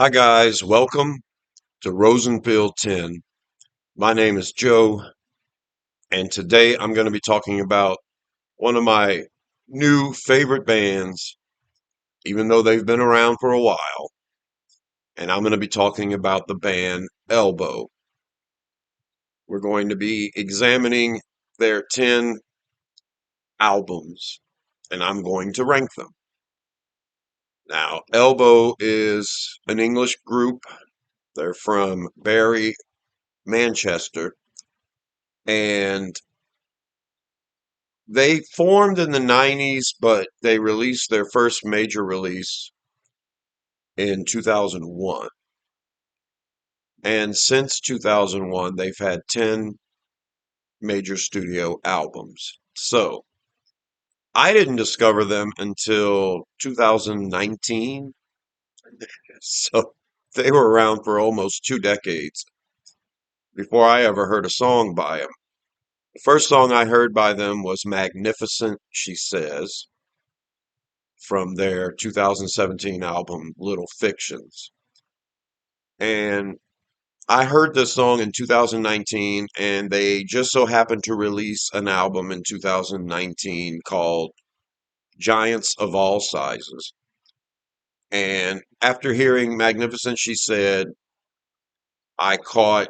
Hi guys, welcome to Rosenfield 10. My name is Joe, and today I'm going to be talking about one of my new favorite bands, even though they've been around for a while. And I'm going to be talking about the band Elbow. We're going to be examining their 10 albums, and I'm going to rank them. Now, Elbow is an English group. They're from Bury, Manchester, and they formed in the 90s, but they released their first major release in 2001. And since 2001, they've had 10 major studio albums. So I didn't discover them until 2019. So they were around for almost 2 decades before I ever heard a song by them. The first song I heard by them was Magnificent, She Says, from their 2017 album Little Fictions. And I heard this song in 2019, and they just so happened to release an album in 2019 called Giants of All Sizes. And after hearing Magnificent, She Said, I caught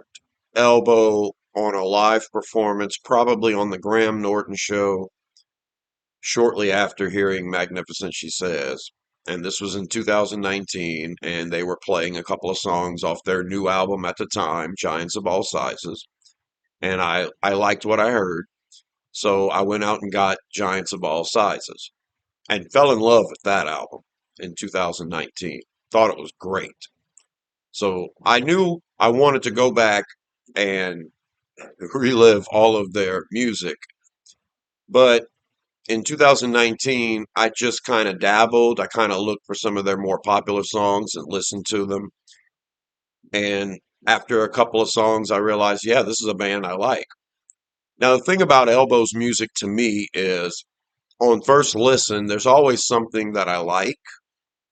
Elbow on a live performance, probably on the Graham Norton show, shortly after hearing Magnificent She Says. And this was in 2019, and they were playing a couple of songs off their new album at the time, Giants of All Sizes. And I liked what I heard. So I went out and got Giants of All Sizes and fell in love with that album in 2019. Thought it was great. So I knew I wanted to go back and relive all of their music. But in 2019, I just kind of dabbled. I kind of looked for some of their more popular songs and listened to them. And after a couple of songs, I realized, yeah, this is a band I like. Now, the thing about Elbow's music to me is on first listen, there's always something that I like.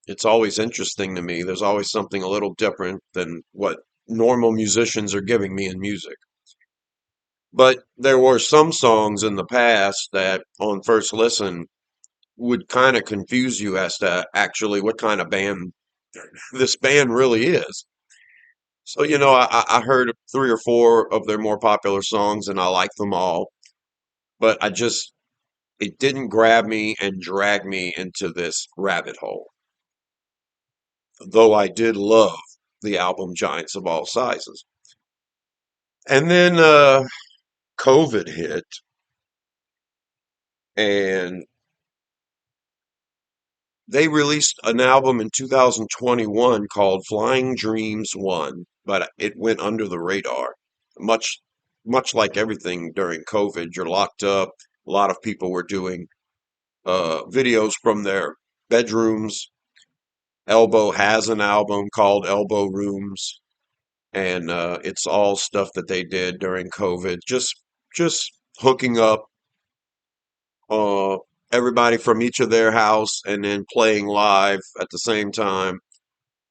It's always interesting to me. There's always something a little different than what normal musicians are giving me in music. But there were some songs in the past that on first listen would kind of confuse you as to actually what kind of band this band really is. So, I heard 3 or 4 of their more popular songs and I like them all, but it didn't grab me and drag me into this rabbit hole. Though I did love the album Giants of All Sizes. And then COVID hit, and they released an album in 2021 called Flying Dreams 1, but it went under the radar. Much much like everything during COVID, you're locked up. A lot of people were doing videos from their bedrooms. Elbow has an album called Elbow Rooms, and it's all stuff that they did during COVID. Just hooking up uh, everybody from each of their house and then playing live at the same time.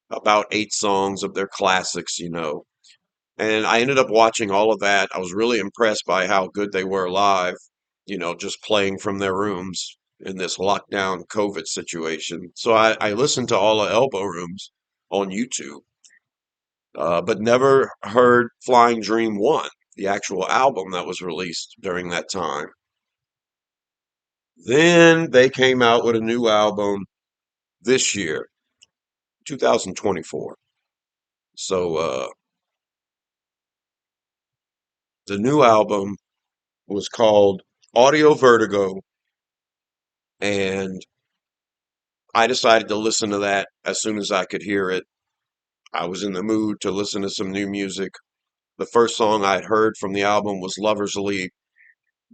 About 8 songs of their classics. And I ended up watching all of that. I was really impressed by how good they were live. Just playing from their rooms in this lockdown COVID situation. So I listened to all the Elbow Rooms on YouTube. But never heard Flying Dream 1, the actual album that was released during that time. Then they came out with a new album this year, 2024. So the new album was called Audio Vertigo, and I decided to listen to that as soon as I could hear it. I was in the mood to listen to some new music. The first song I'd heard from the album was Lover's Leap,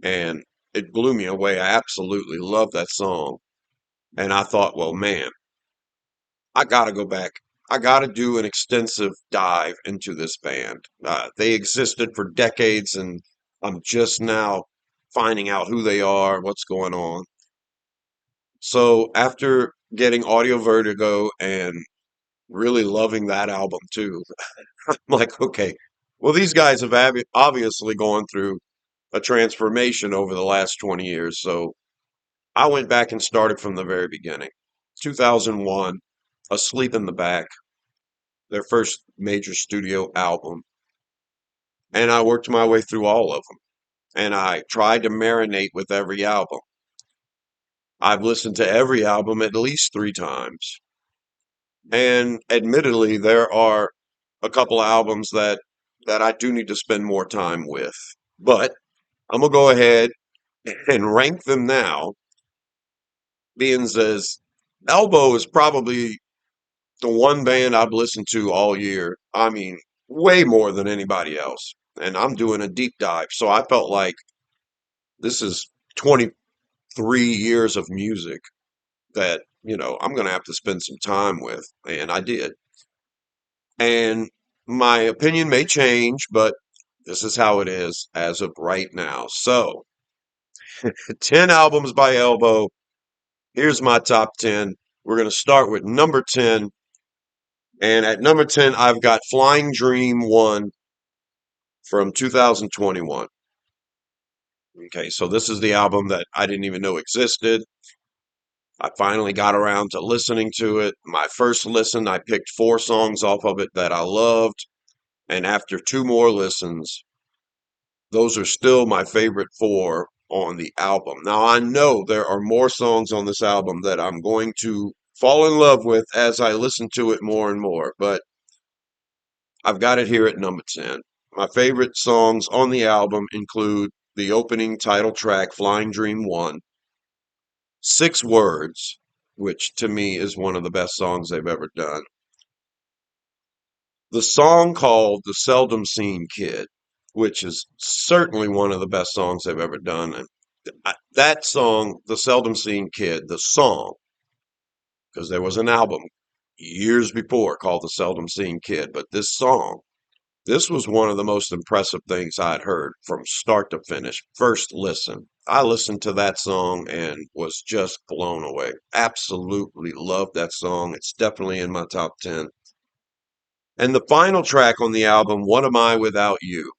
and it blew me away. I absolutely love that song. And I thought, well, man, I got to go back. I got to do an extensive dive into this band. They existed for decades, and I'm just now finding out who they are, what's going on. So after getting Audio Vertigo and really loving that album too. I'm like, okay, well, these guys have obviously gone through a transformation over the last 20 years. So I went back and started from the very beginning. 2001, Asleep in the Back, their first major studio album. And I worked my way through all of them. And I tried to marinate with every album. I've listened to every album at least three times. And admittedly, there are a couple of albums that I do need to spend more time with. But I'm gonna go ahead and rank them now, being as Elbow is probably the one band I've listened to all year. I mean, way more than anybody else. And I'm doing a deep dive. So I felt like this is 23 years of music that, I'm going to have to spend some time with. And I did. And my opinion may change, but this is how it is as of right now. So, 10 albums by Elbow. Here's my top 10. We're going to start with number 10. And at number 10, I've got Flying Dream 1 from 2021. Okay, so this is the album that I didn't even know existed. I finally got around to listening to it. My first listen, I picked four songs off of it that I loved. And after two more listens, those are still my favorite four on the album. Now, I know there are more songs on this album that I'm going to fall in love with as I listen to it more and more, but I've got it here at number 10. My favorite songs on the album include the opening title track, Flying Dream 1, Six Words, which to me is one of the best songs they've ever done. The song called The Seldom Seen Kid, which is certainly one of the best songs they've ever done. And that song, The Seldom Seen Kid, the song, because there was an album years before called The Seldom Seen Kid, but this was one of the most impressive things I'd heard from start to finish. First listen. I listened to that song and was just blown away. Absolutely loved that song. It's definitely in my top 10. And the final track on the album, What Am I Without You?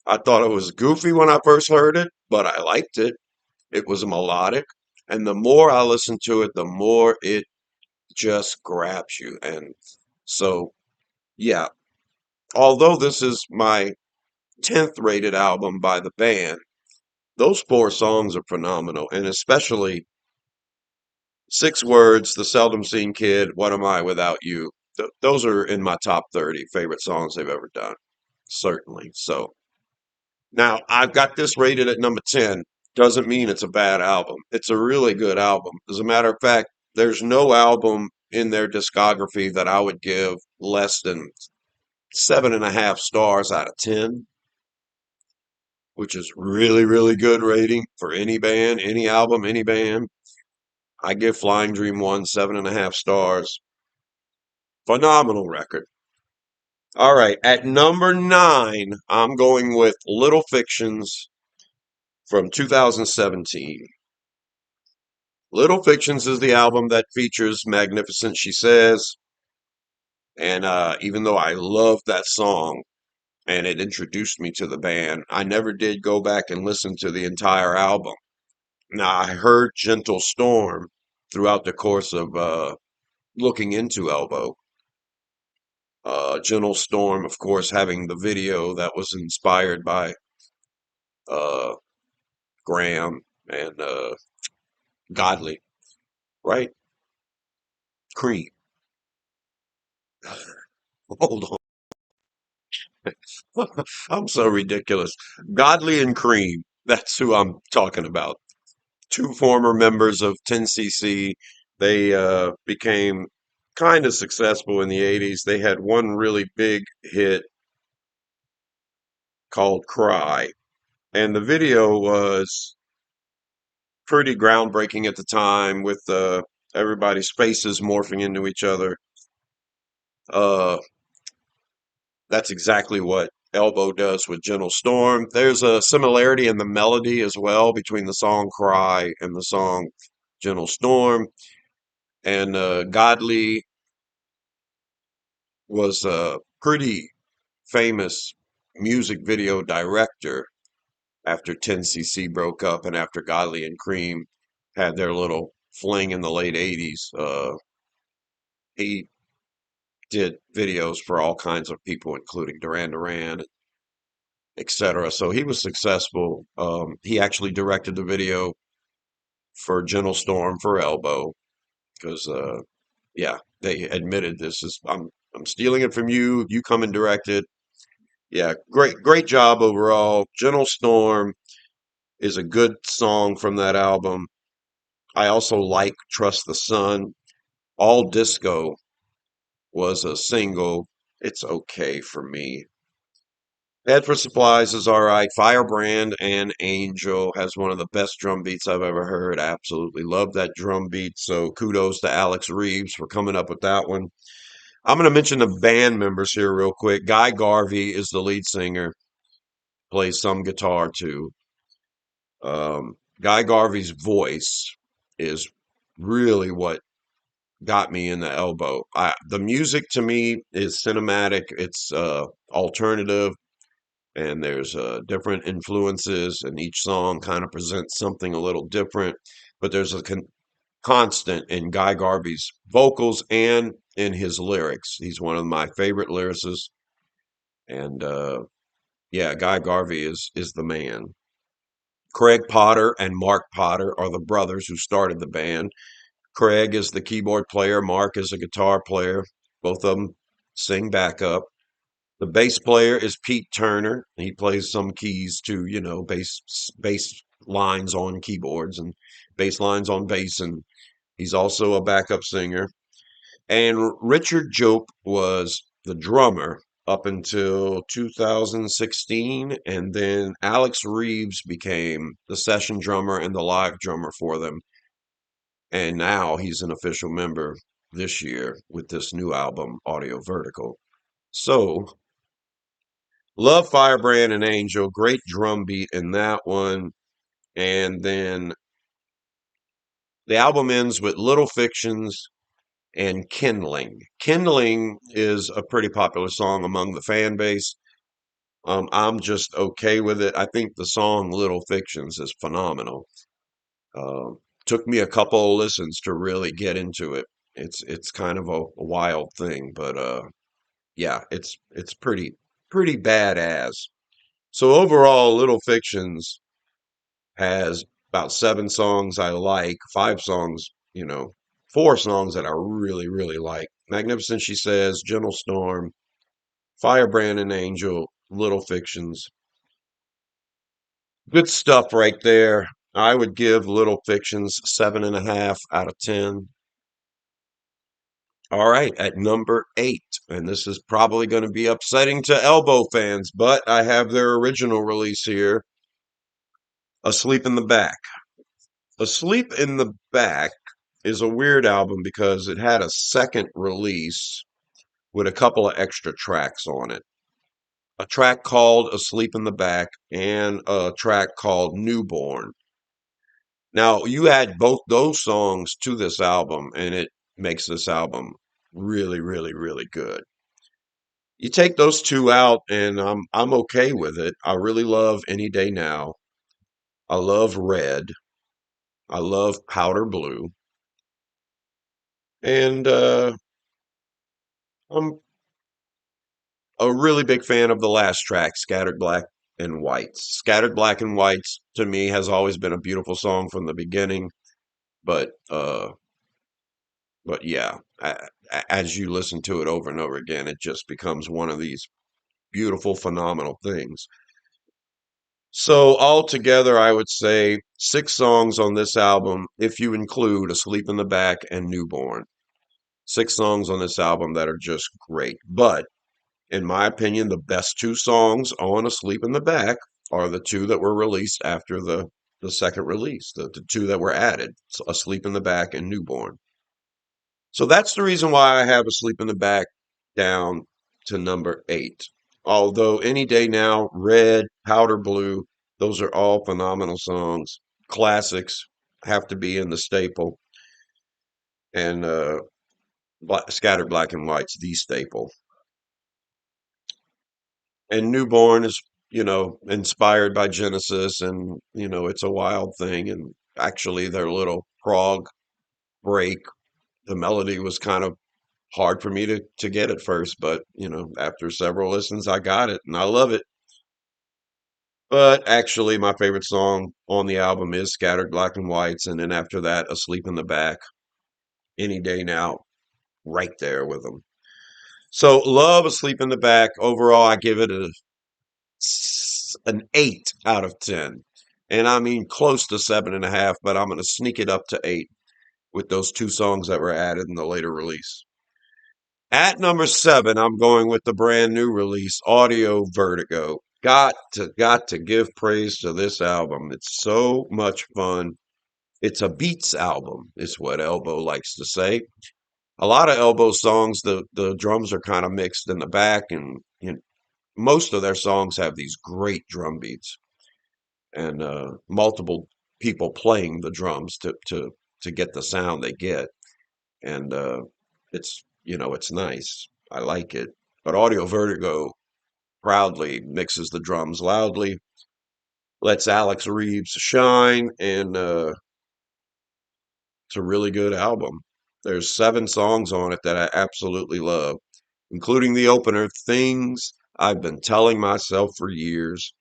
I thought it was goofy when I first heard it, but I liked it. It was melodic. And the more I listened to it, the more it just grabs you. And so, yeah, although this is my 10th rated album by the band, those four songs are phenomenal. And especially Six Words, The Seldom Seen Kid, What Am I Without You? Those are in my top 30 favorite songs they've ever done. Certainly. So now I've got this rated at number 10. Doesn't mean it's a bad album. It's a really good album. As a matter of fact, there's no album in their discography that I would give less than 7.5 stars out of 10, which is really, really good rating for any band, any album, any band. I give Flying Dream 1 7.5 stars. Phenomenal record. All right, at number 9, I'm going with Little Fictions from 2017. Little Fictions is the album that features Magnificent She Says. And even though I love that song and it introduced me to the band, I never did go back and listen to the entire album. Now, I heard Gentle Storm throughout the course of looking into Elbow. Gentle Storm, of course, having the video that was inspired by uh, Graham and Godley, right? Cream. Hold on. I'm so ridiculous. Godley and Cream. That's who I'm talking about. Two former members of 10cc. They became kind of successful in the 80s. They had one really big hit called Cry. And the video was pretty groundbreaking at the time with everybody's faces morphing into each other. Uh, that's exactly what Elbow does with Gentle Storm. There's a similarity in the melody as well between the song Cry and the song Gentle Storm. And Godley was a pretty famous music video director after 10cc broke up and after Godley and Cream had their little fling in the late 80s. He did videos for all kinds of people, including Duran Duran, etc. So he was successful. He actually directed the video for Gentle Storm for Elbow because, yeah, they admitted this is I'm stealing it from you. You come and direct it. Yeah, great job overall. Gentle Storm is a good song from that album. I also like Trust the Sun. All Disco was a single. It's okay for me. Head for Supplies is all right. Firebrand and Angel has one of the best drum beats I've ever heard. I absolutely love that drum beat. So kudos to Alex Reeves for coming up with that one. I'm going to mention the band members here real quick. Guy Garvey is the lead singer, plays some guitar too. Guy Garvey's voice is really what got me in the elbow. The music to me is cinematic. It's alternative, and there's different influences, and each song kind of presents something a little different. But there's a constant in Guy Garvey's vocals and in his lyrics. He's one of my favorite lyricists, and yeah, Guy Garvey is the man. Craig Potter and Mark Potter are the brothers who started the band. Craig is the keyboard player, Mark is a guitar player. Both of them sing backup. The bass player is Pete Turner. He plays some keys to, bass lines on keyboards and bass lines on bass, and he's also a backup singer. And Richard Jope was the drummer up until 2016, and then Alex Reeves became the session drummer and the live drummer for them. And now he's an official member this year with this new album, Audio Vertical. So, love Firebrand and Angel. Great drum beat in that one. And then the album ends with Little Fictions and Kindling. Kindling is a pretty popular song among the fan base. I'm just okay with it. I think the song Little Fictions is phenomenal. Took me a couple of listens to really get into it. It's kind of a wild thing, but yeah, it's pretty badass. So overall, Little Fictions has about 7 songs I like, 5 songs, four songs that I really, really like. Magnificent, She Says, Gentle Storm, Firebrand and Angel, Little Fictions. Good stuff right there. I would give Little Fictions 7.5 out of 10. All right, at number 8, and this is probably going to be upsetting to Elbow fans, but I have their original release here, Asleep in the Back. Asleep in the Back is a weird album because it had a second release with a couple of extra tracks on it. A track called Asleep in the Back and a track called Newborn. Now, you add both those songs to this album, and it makes this album really, really, really good. You take those two out, and I'm okay with it. I really love Any Day Now. I love Red. I love Powder Blue, and I'm a really big fan of the last track, Scattered Black and Whites. Scattered Black and Whites to me has always been a beautiful song from the beginning, but yeah, as you listen to it over and over again, it just becomes one of these beautiful, phenomenal things. So altogether, I would say 6 songs on this album, if you include Asleep in the Back and Newborn. 6 songs on this album that are just great. But in my opinion, the best 2 songs on Asleep in the Back are the two that were released after the second release, the two that were added, Asleep in the Back and Newborn. So that's the reason why I have Asleep in the Back down to number 8. Although Any Day Now, Red, Powder Blue, those are all phenomenal songs. Classics have to be in the staple. And Scattered Black and White's the staple. And Newborn is, inspired by Genesis, and it's a wild thing. And actually, their little prog break, the melody was kind of hard for me to get at first, but after several listens, I got it, and I love it. But actually, my favorite song on the album is Scattered Black and Whites, and then after that, Asleep in the Back, Any Day Now, right there with them. So, love Asleep in the Back. Overall, I give it an 8 out of 10. And I mean close to 7.5, but I'm going to sneak it up to 8 with those two songs that were added in the later release. At number 7, I'm going with the brand new release, Audio Vertigo. Got to give praise to this album. It's so much fun. It's a beats album, is what Elbow likes to say. A lot of Elbow songs, the drums are kind of mixed in the back, and most of their songs have these great drum beats and multiple people playing the drums to get the sound they get. And it's nice. I like it. But Audio Vertigo proudly mixes the drums loudly, lets Alex Reeves shine, and it's a really good album. There's 7 songs on it that I absolutely love, including the opener, Things I've Been Telling Myself for Years,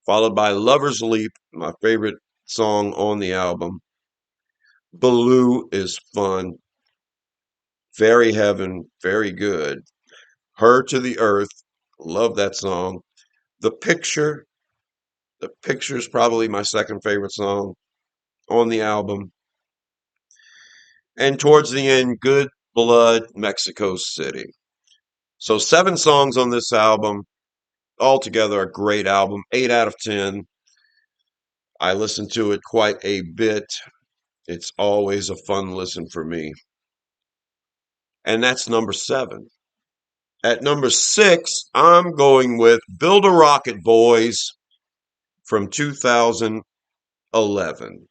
followed by Lover's Leap, my favorite song on the album. Baloo is fun, very heaven, very good. Her to the Earth, love that song. The Picture, the Picture is probably my second favorite song on the album. And towards the end, Good Blood, Mexico City. So 7 songs on this album, altogether a great album, 8 out of 10. I listen to it quite a bit. It's always a fun listen for me. And that's number 7. At number 6, I'm going with Build a Rocket Boys from 2011.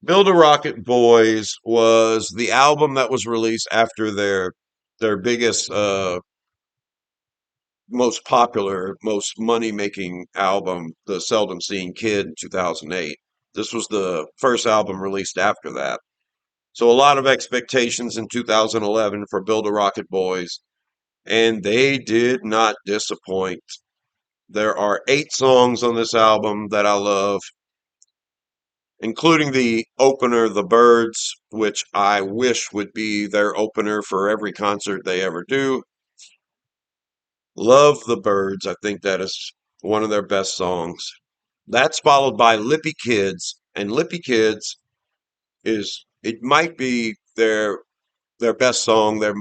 Build a Rocket Boys was the album that was released after their biggest most popular, most money-making album, The Seldom Seen Kid in 2008. This was the first album released after that. So a lot of expectations in 2011 for Build a Rocket Boys, and they did not disappoint. There are 8 songs on this album that I love, including the opener, The Birds, which I wish would be their opener for every concert they ever do. Love The Birds. I think that is one of their best songs. That's followed by Lippy Kids, and Lippy Kids it might be their best song, their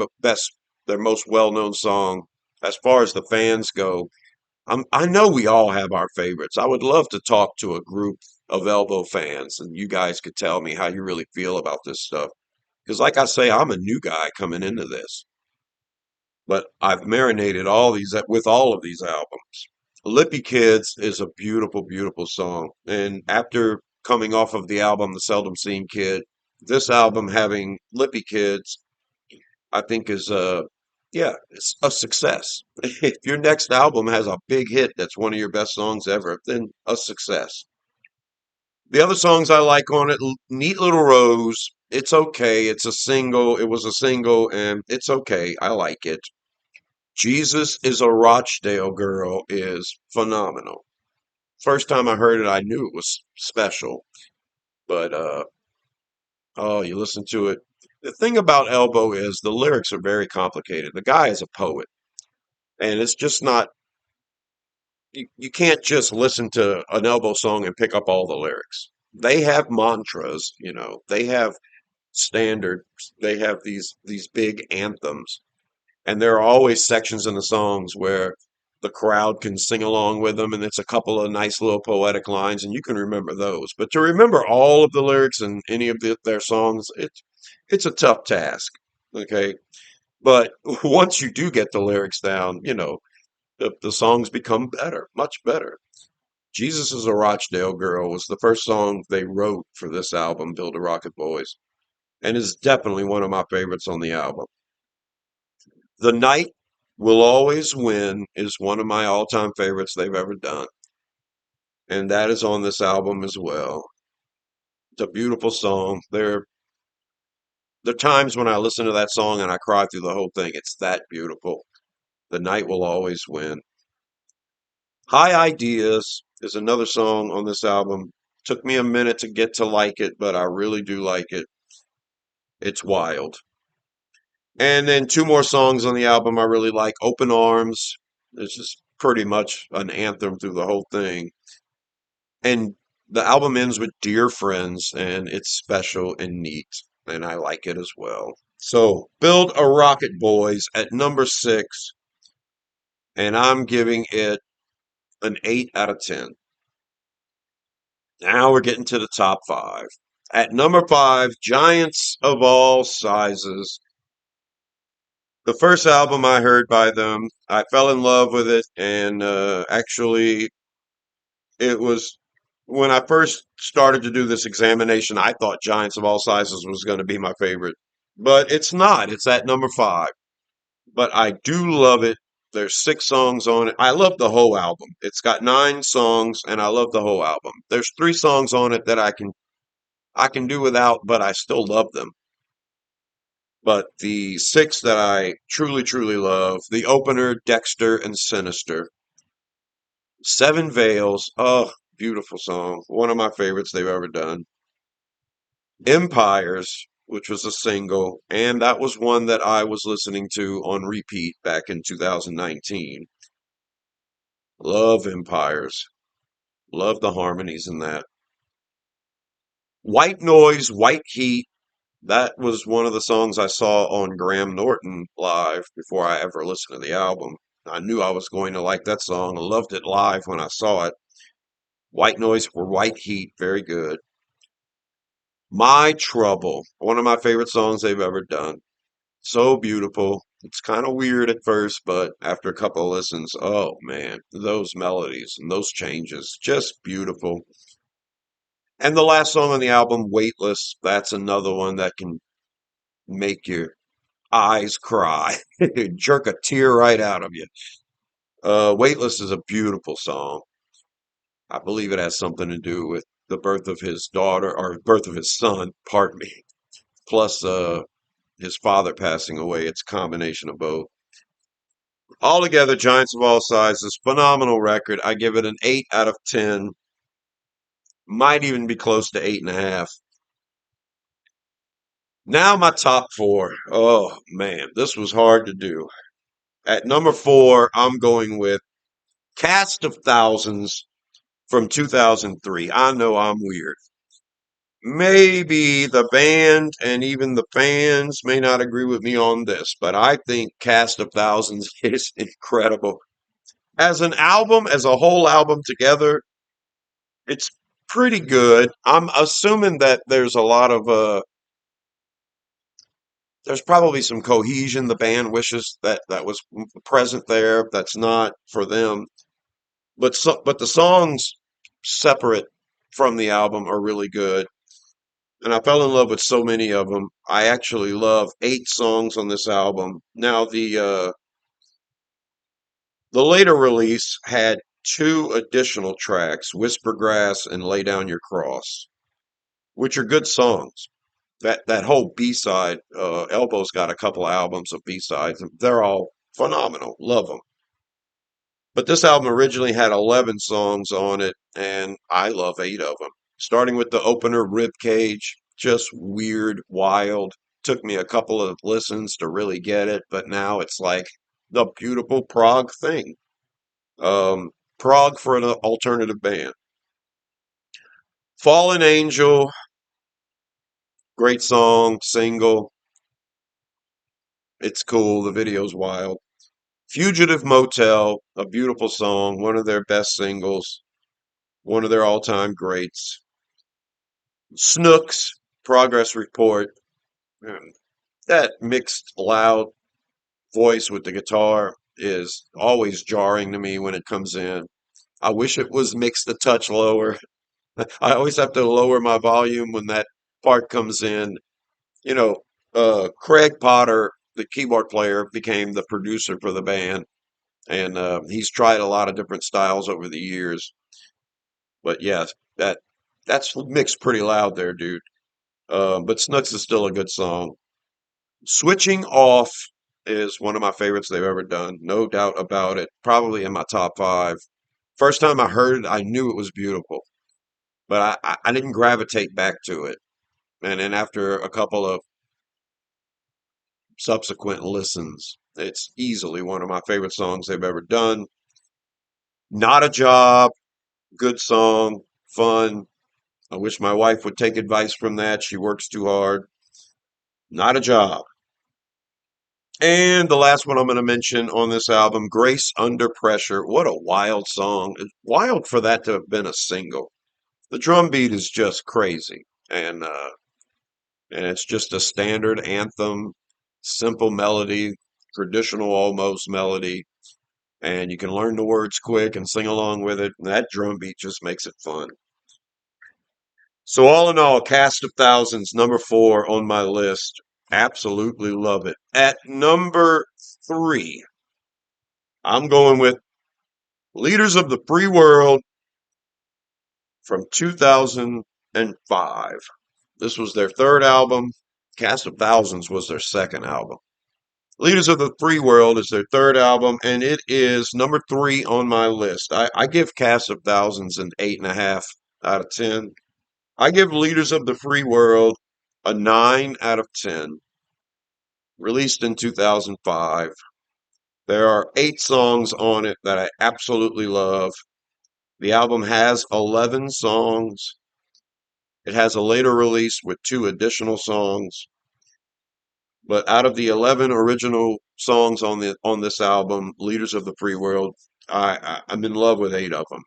most well-known song as far as the fans go. I know we all have our favorites. I would love to talk to a group of Elbow fans, and you guys could tell me how you really feel about this stuff. Because, like I say, I'm a new guy coming into this, but I've marinated all these with all of these albums. Lippy Kids is a beautiful, beautiful song, and after coming off of the album The Seldom Seen Kid, this album having Lippy Kids, I think is yeah, it's a success. If your next album has a big hit that's one of your best songs ever, then a success. The other songs I like on it, Neat Little Rose, it's okay. It's a single. It was a single, and it's okay. I like it. Jesus is a Rochdale Girl is phenomenal. First time I heard it, I knew it was special. But oh, you listen to it. The thing about Elbow is the lyrics are very complicated. The guy is a poet, and it's just not you can't just listen to an Elbow song and pick up all the lyrics. They have mantras, they have standards, they have these big anthems, and there are always sections in the songs where the crowd can sing along with them, and it's a couple of nice little poetic lines, and you can remember those. But to remember all of the lyrics in any of their songs, it's a tough task. Okay, but once you do get the lyrics down, the songs become better, much better. Jesus is a Rochdale Girl was the first song they wrote for this album, Build a Rocket Boys, and is definitely one of my favorites on the album. The Night Will Always Win is one of my all-time favorites they've ever done, and that is on this album as well. It's a beautiful song. There are times when I listen to that song and I cry through the whole thing. It's that beautiful. The Night Will Always Win. High Ideas is another song on this album. Took me a minute to get to like it, but I really do like it. It's wild. And then two more songs on the album I really like. Open Arms. It's just pretty much an anthem through the whole thing. And the album ends with Dear Friends, and it's special and neat. And I like it as well. So, Build a Rocket Boys at number 6, and I'm giving it an 8 out of 10. Now we're getting to the top 5. At number 5, Giants of All Sizes. The first album I heard by them, I fell in love with it, and actually, it was when I first started to do this examination, I thought Giants of All Sizes was going to be my favorite, but it's not. It's at number 5. But I do love it. There's 6 songs on it. I love the whole album. It's got 9 songs, and I love the whole album. There's 3 songs on it that I can do without, but I still love them. But the 6 that I truly, truly love, the opener, Dexter and Sinister. Seven Veils, oh, beautiful song. One of my favorites they've ever done. Empires, which was a single, and that was one that I was listening to on repeat back in 2019. Love Empires. Love the harmonies in that. White Noise, White Heat. That was one of the songs I saw on Graham Norton live before I ever listened to the album. I knew I was going to like that song. I loved it live when I saw it. White Noise for White Heat, very good. My Trouble, one of my favorite songs they've ever done. So beautiful. It's kind of weird at first, but after a couple of listens, oh man, those melodies and those changes, just beautiful. And the last song on the album, Weightless, that's another one that can make your eyes cry, jerk a tear right out of you. Weightless is a beautiful song. I believe it has something to do with the birth of his daughter or birth of his son, pardon me, plus his father passing away. It's a combination of both. Altogether, Giants of All Sizes, phenomenal record. I give it an 8 out of 10. Might even be close to 8.5. Now my top 4. Oh man, this was hard to do. At number 4, I'm going with Cast of Thousands from 2003. I know I'm weird. Maybe the band and even the fans may not agree with me on this, but I think Cast of Thousands is incredible. As an album, as a whole album together, it's pretty good. I'm assuming that there's probably some cohesion the band wishes that was present there that's not for them. But the songs separate from the album are really good. And I fell in love with so many of them. I actually love 8 songs on this album. Now the later release had 2 additional tracks, Whispergrass and Lay Down Your Cross, which are good songs. That whole B-side, Elbow's got a couple of albums of B-sides, and they're all phenomenal. Love them. But this album originally had 11 songs on it, and I love 8 of them. Starting with the opener, Ribcage, just weird, wild. Took me a couple of listens to really get it, but now it's like the beautiful prog thing. Um, Prog for an alternative band. Fallen Angel, great song, single. It's cool. The video's wild. Fugitive Motel, a beautiful song, one of their best singles, one of their all-time greats. Snooks, Progress Report. Man, that mixed loud voice with the guitar is always jarring to me when it comes in. I wish it was mixed a touch lower. I always have to lower my volume when that part comes in. You know, Craig Potter the keyboard player, became the producer for the band, and he's tried a lot of different styles over the years. But yeah, that's mixed pretty loud there, dude. But Snooks is still a good song. Switching Off is one of my favorites they've ever done, no doubt about it. Probably in my top five. First time I heard it, I knew it was beautiful, but I didn't gravitate back to it. And then after a couple of subsequent listens, it's easily one of my favorite songs they've ever done. Not a Job, good song, fun. I wish my wife would take advice from that. She works too hard. Not a Job. And the last one I'm going to mention on this album, Grace Under Pressure. What a wild song. It's wild for that to have been a single. The drum beat is just crazy. And it's just a standard anthem, simple melody, traditional almost melody, and you can learn the words quick and sing along with it. And that drum beat just makes it fun. So all in all, Cast of Thousands, number 4 on my list. Absolutely love it. At number 3, I'm going with Leaders of the Free World from 2005. This was their third album. Cast of Thousands was their second album. Leaders of the Free World is their third album, and it is number 3 on my list. I give Cast of Thousands an 8.5 out of 10. I give Leaders of the Free World a 9 out of 10. Released in 2005. There are 8 songs on it that I absolutely love. The album has 11 songs. It has a later release with 2 additional songs. But out of the 11 original songs on this album, Leaders of the Free World, I'm in love with 8 of them.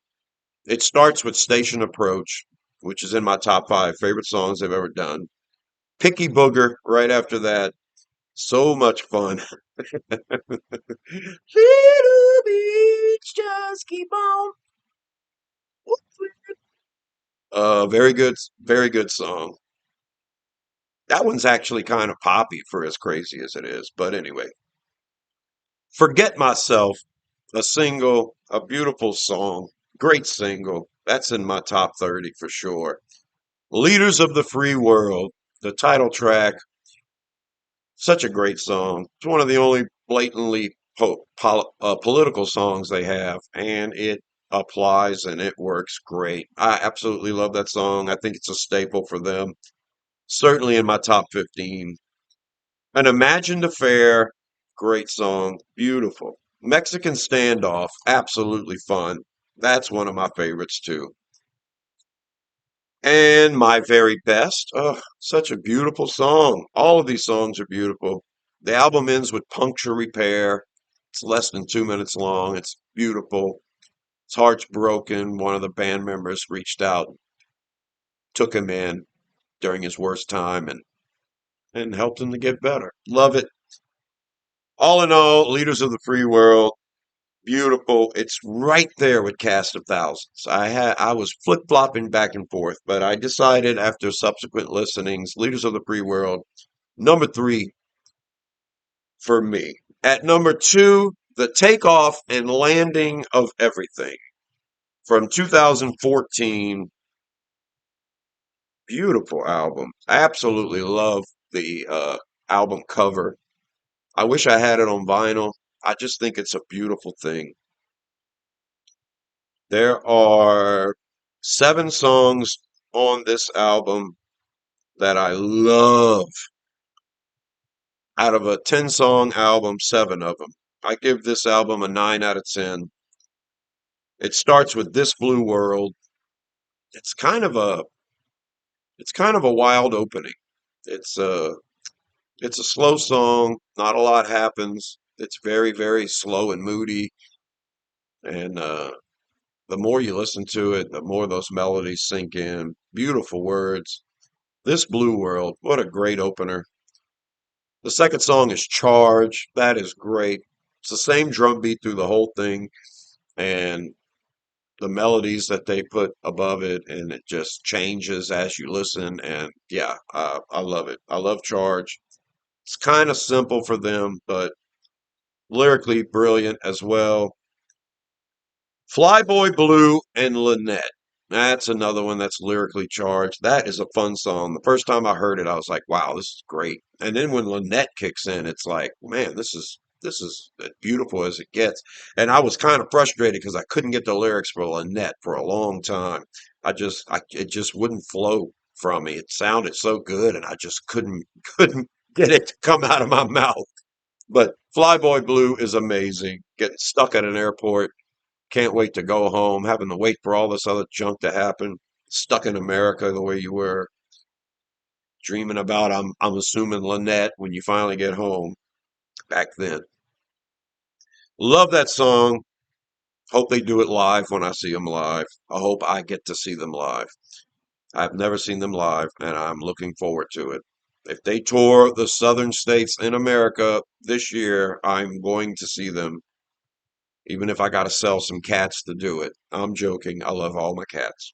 It starts with Station Approach, which is in my top 5 favorite songs they've ever done. Picky Booger right after that. So much fun. Little beach, just keep on. Very good song. That one's actually kind of poppy for as crazy as it is. But anyway, Forget Myself, a single, a beautiful song, great single. That's in my top 30 for sure. Leaders of the Free World, the title track, such a great song. It's one of the only blatantly political songs they have, and it applies and it works great. I absolutely love that song. I think it's a staple for them. Certainly in my top 15. An Imagined Affair, great song, beautiful. Mexican Standoff, absolutely fun. That's one of my favorites too. And My Very Best, oh, such a beautiful song. All of these songs are beautiful. The album ends with Puncture Repair. It's less than 2 minutes long. It's beautiful. His heart's broken. One of the band members reached out, took him in during his worst time, and helped him to get better. Love it. All in all, Leaders of the Free World, beautiful. It's right there with Cast of Thousands. I was flip flopping back and forth, but I decided after subsequent listenings, Leaders of the Free World, number 3 for me. At number 2, The Takeoff and Landing of Everything from 2014. Beautiful album. I absolutely love the album cover. I wish I had it on vinyl. I just think it's a beautiful thing. There are 7 songs on this album that I love. Out of a 10-song album, 7 of them. I give this album a 9 out of 10. It starts with This Blue World. It's kind of a it's kind of a wild opening. It's a it's a slow song, not a lot happens. It's very slow and moody, and the more you listen to it, the more those melodies sink in. Beautiful words. This Blue World, what a great opener. The second song is Charge. That is great. It's the same drum beat through the whole thing, and the melodies that they put above it, and it just changes as you listen. And yeah, I love it. I love Charge. It's kind of simple for them, but lyrically brilliant as well. Flyboy Blue and Lynette. That's another one that's lyrically charged. That is a fun song. The first time I heard it, I was like, "Wow, this is great." And then when Lynette kicks in, it's like, "Man, this is as beautiful as it gets." And I was kind of frustrated because I couldn't get the lyrics for Lynette for a long time. It just wouldn't flow from me. It sounded so good, and I just couldn't get it to come out of my mouth. But Flyboy Blue is amazing. Getting stuck at an airport, can't wait to go home, having to wait for all this other junk to happen. Stuck in America the way you were, dreaming about, I'm assuming, Lynette when you finally get home back then. Love that song. Hope they do it live when I see them live. I hope I get to see them live. I've never seen them live, and I'm looking forward to it. If they tour the southern states in America this year, I'm going to see them, even if I got to sell some cats to do it. I'm joking. I love all my cats.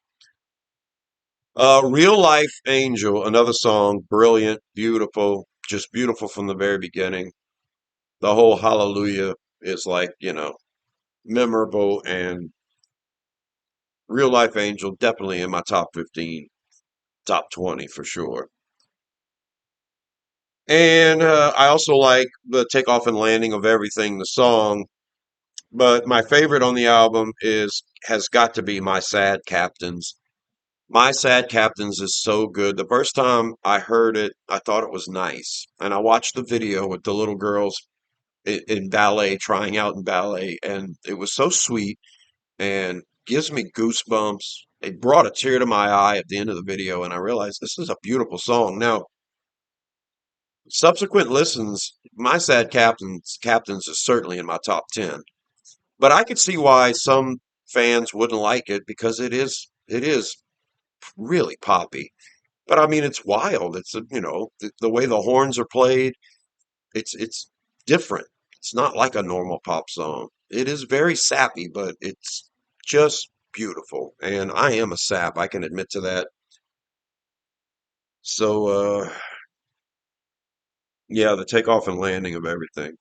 Real Life Angel, another song, brilliant, beautiful, just beautiful from the very beginning. The whole hallelujah is like, memorable, and Real Life Angel definitely in my top 15, top 20 for sure. And I also like the takeoff and landing of everything, the song, but my favorite on the album is has got to be My Sad Captains. My Sad Captains is so good. The first time I heard it, I thought it was nice. And I watched the video with the little girls in ballet, trying out in ballet, and it was so sweet and gives me goosebumps. It brought a tear to my eye at the end of the video, and I realized this is a beautiful song. Now, subsequent listens, My Sad Captains is certainly in my top 10. But I could see why some fans wouldn't like it because it is really poppy. But I mean, it's wild. It's the way the horns are played. It's different. It's not like a normal pop song. It is very sappy, but it's just beautiful. And I am a sap. I can admit to that. So yeah, the takeoff and landing of everything.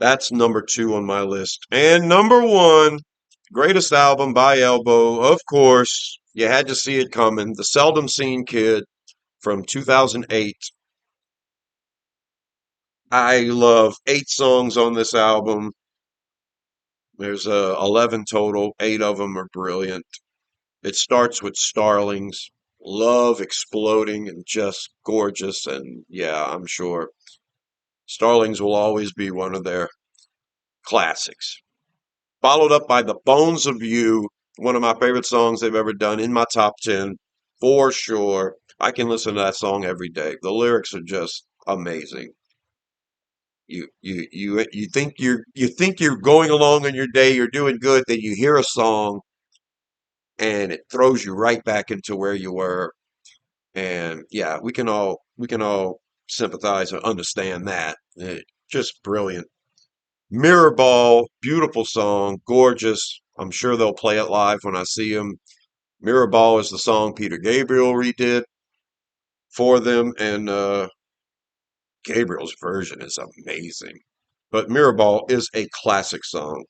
That's number two on my list. And number one, greatest album by Elbow, of course. You had to see it coming. The Seldom Seen Kid from 2008. I love 8 songs on this album. There's 11 total. 8 of them are brilliant. It starts with Starlings, love exploding and just gorgeous. And yeah, I'm sure Starlings will always be one of their classics. Followed up by The Bones of You, one of my favorite songs they've ever done, in my top 10 for sure. I can listen to that song every day. The lyrics are just amazing. You think you're going along in your day, you're doing good, then you hear a song and it throws you right back into where you were. And yeah, we can all sympathize and understand that. Just brilliant. Mirror Ball, beautiful song, gorgeous. I'm sure they'll play it live when I see them. Mirror Ball is the song Peter Gabriel redid for them, and Gabriel's version is amazing. But Mirror Ball is a classic song.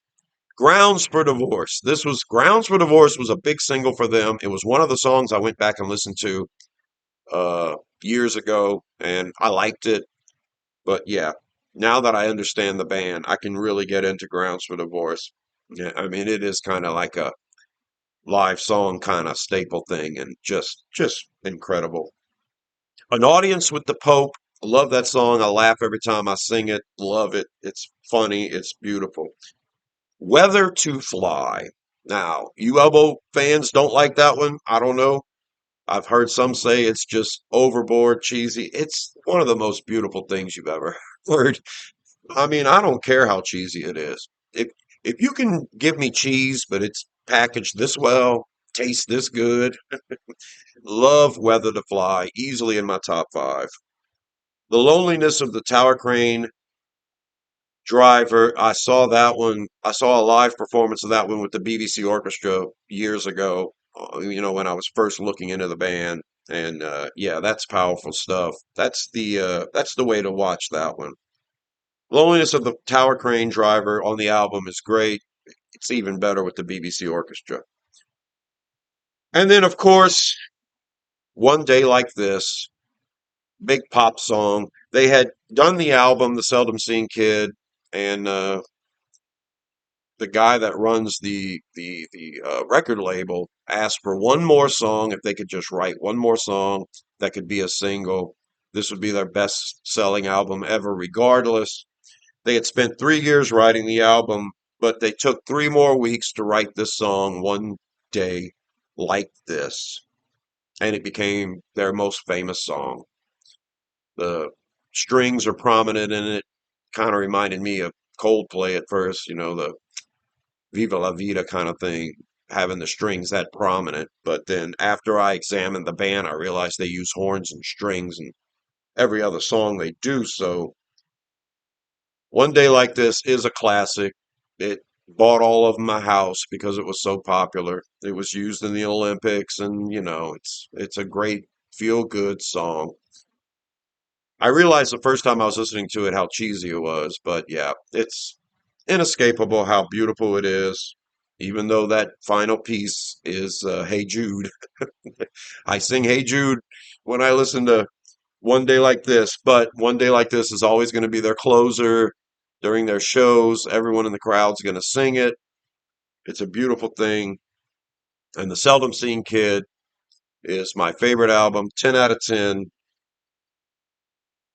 Grounds for Divorce. This was Grounds for Divorce was a big single for them. It was one of the songs I went back and listened to uh, years ago, and I liked it. But yeah, now that I understand the band, I can really get into Grounds for Divorce. Yeah, I mean, it is kind of like a live song kind of staple thing, and just incredible. An Audience with the Pope. Love that song. I laugh every time I sing it. Love it. It's funny. It's beautiful. Whether to Fly. Now, you Elbow fans don't like that one. I don't know. I've heard some say it's just overboard, cheesy. It's one of the most beautiful things you've ever heard. I mean, I don't care how cheesy it is. If you can give me cheese, but it's packaged this well, tastes this good, love Weather to Fly, easily in my top 5. The Loneliness of the Tower Crane Driver, I saw that one. I saw a live performance of that one with the BBC Orchestra years ago, when I was first looking into the band. And yeah, that's powerful stuff. That's the way to watch that one. Loneliness of the Tower Crane Driver on the album is great. It's even better with the BBC Orchestra. And then, of course, One Day Like This, big pop song. They had done the album, The Seldom Seen Kid, and the guy that runs the record label asked for one more song. If they could just write one more song that could be a single, this would be their best selling album ever, regardless. They had spent 3 years writing the album, but they took 3 more weeks to write this song, One Day Like This, and it became their most famous song. The strings are prominent in it, kind of reminded me of Coldplay at first, the Viva La Vida kind of thing, having the strings that prominent. But then after I examined the band, I realized they use horns and strings in every other song they do. So One Day Like This is a classic. It bought all of my house because it was so popular. It was used in the Olympics, and it's a great feel good song. I realized the first time I was listening to it how cheesy it was, but yeah, it's inescapable how beautiful it is. Even though that final piece is Hey Jude. I sing Hey Jude when I listen to One Day Like This, but One Day Like This is always going to be their closer during their shows. Everyone in the crowd's going to sing it. It's a beautiful thing. And The Seldom Seen Kid is my favorite album, 10 out of 10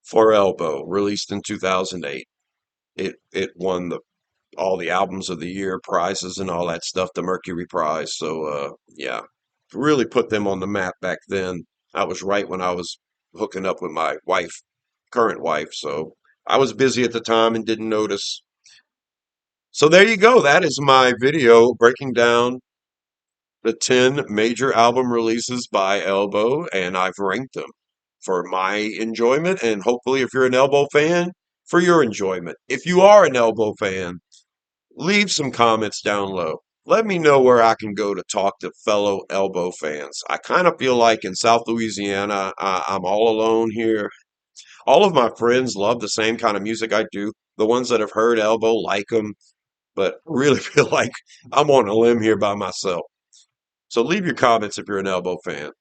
for Elbow, released in 2008. It won all the albums of the year prizes and all that stuff, the Mercury Prize. So yeah, really put them on the map back then. I was right when I was hooking up with my wife, current wife. So I was busy at the time and didn't notice. So there you go. That is my video breaking down the 10 major album releases by Elbow, and I've ranked them for my enjoyment, and hopefully, if you're an Elbow fan, for your enjoyment. If you are an Elbow fan, leave some comments down low. Let me know where I can go to talk to fellow Elbow fans. I kind of feel like in South Louisiana, I'm all alone here. All of my friends love the same kind of music I do. The ones that have heard Elbow like them, but really feel like I'm on a limb here by myself. So leave your comments if you're an Elbow fan.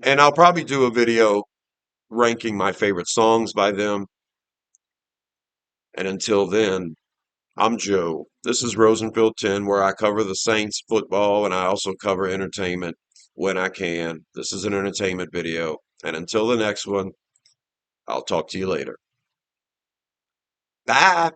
And I'll probably do a video ranking my favorite songs by them. And until then, I'm Joe. This is Rosenfield 10, where I cover the Saints football and I also cover entertainment when I can. This is an entertainment video. And until the next one, I'll talk to you later. Bye.